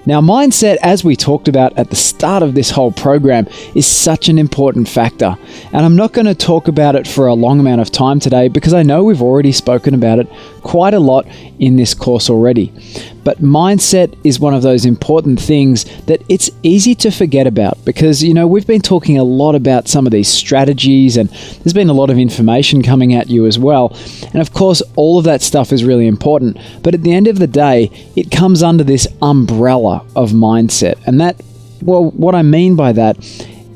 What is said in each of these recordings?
Now, mindset, as we talked about at the start of this whole program, is such an important factor. And I'm not going to talk about it for a long amount of time today because I know we've already spoken about it quite a lot in this course already. But mindset is one of those important things that it's easy to forget about because, we've been talking a lot about some of these strategies and there's been a lot of information coming at you as well. And of course, all of that stuff is really important. But at the end of the day, it comes under this umbrella of mindset. And what I mean by that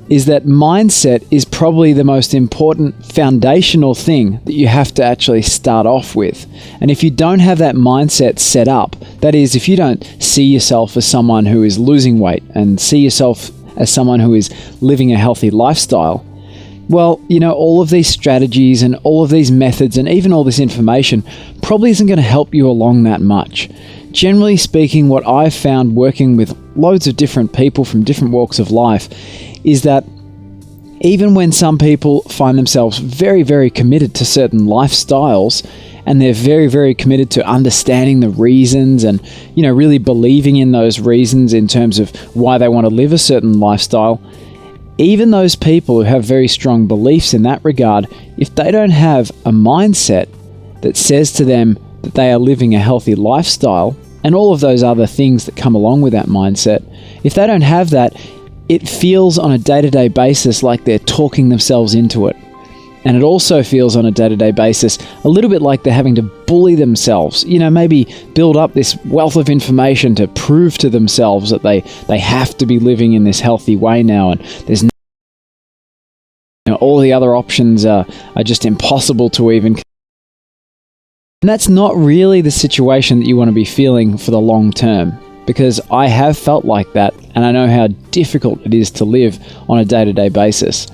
is that mindset is probably the most important foundational thing that you have to actually start off with. And if you don't have that mindset set up, that is, if you don't see yourself as someone who is losing weight and see yourself as someone who is living a healthy lifestyle, well, all of these strategies and all of these methods and even all this information probably isn't going to help you along that much. Generally speaking, what I've found working with loads of different people from different walks of life is that even when some people find themselves very, very committed to certain lifestyles and they're very, very committed to understanding the reasons and, really believing in those reasons in terms of why they want to live a certain lifestyle, even those people who have very strong beliefs in that regard, if they don't have a mindset that says to them that they are living a healthy lifestyle and all of those other things that come along with that mindset, if they don't have that, it feels on a day-to-day basis like they're talking themselves into it. And it also feels on a day-to-day basis a little bit like they're having to bully themselves, maybe build up this wealth of information to prove to themselves that they have to be living in this healthy way now, and there's all the other options are just impossible to even. And that's not really the situation that you want to be feeling for the long term, because I have felt like that and I know how difficult it is to live on a day-to-day basis.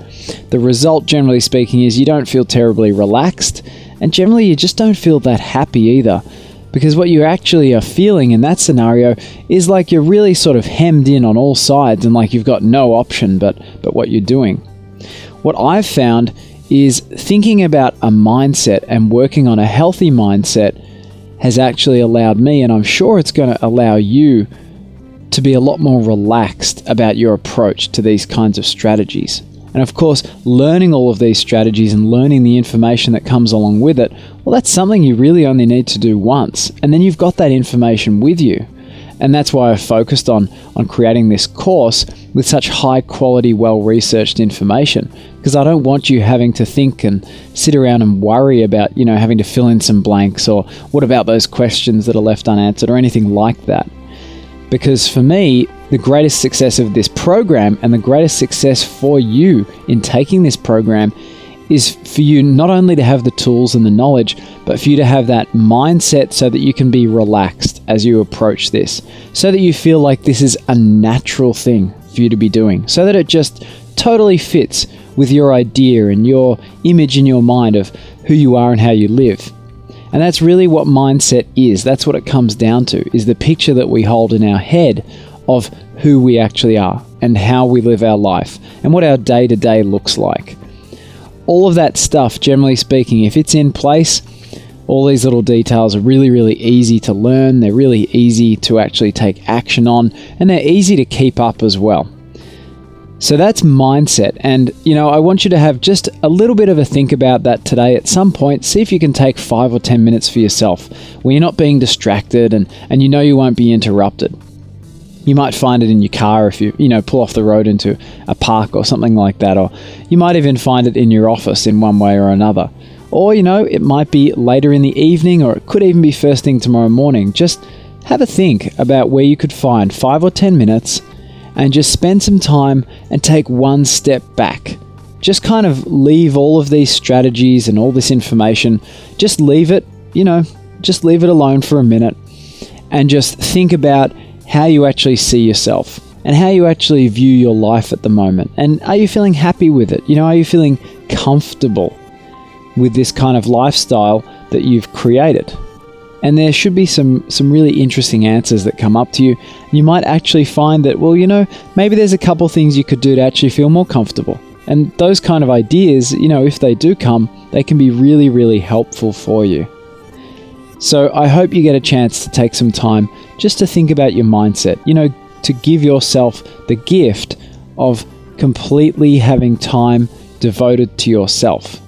The result, generally speaking, is you don't feel terribly relaxed and generally you just don't feel that happy either, because what you actually are feeling in that scenario is like you're really sort of hemmed in on all sides and like you've got no option but what you're doing. What I've found is thinking about a mindset and working on a healthy mindset has actually allowed me, and I'm sure it's going to allow you, to be a lot more relaxed about your approach to these kinds of strategies. And of course, learning all of these strategies and learning the information that comes along with it, well, that's something you really only need to do once, and then you've got that information with you. And that's why I focused on creating this course with such high quality, well-researched information, because I don't want you having to think and sit around and worry about, having to fill in some blanks or what about those questions that are left unanswered or anything like that. Because for me, the greatest success of this program and the greatest success for you in taking this program is for you not only to have the tools and the knowledge, but for you to have that mindset so that you can be relaxed as you approach this, so that you feel like this is a natural thing for you to be doing, so that it just totally fits with your idea and your image in your mind of who you are and how you live. And that's really what mindset is. That's what it comes down to, is the picture that we hold in our head of who we actually are and how we live our life and what our day-to-day looks like. All of that stuff, generally speaking, if it's in place, all these little details are really, really easy to learn. They're really easy to actually take action on, and they're easy to keep up as well. So that's mindset. And, I want you to have just a little bit of a think about that today at some point. See if you can take 5 or 10 minutes for yourself where you're not being distracted and you won't be interrupted. You might find it in your car if you pull off the road into a park or something like that, or you might even find it in your office in one way or another. Or, it might be later in the evening, or it could even be first thing tomorrow morning. Just have a think about where you could find 5 or 10 minutes and just spend some time and take one step back. Just kind of leave all of these strategies and all this information, just leave it, just leave it alone for a minute and just think about how you actually see yourself and how you actually view your life at the moment. And are you feeling happy with it? Are you feeling comfortable with this kind of lifestyle that you've created? And there should be some really interesting answers that come up to you. You might actually find that, maybe there's a couple things you could do to actually feel more comfortable. And those kind of ideas, if they do come, they can be really, really helpful for you. So I hope you get a chance to take some time just to think about your mindset. to give yourself the gift of completely having time devoted to yourself.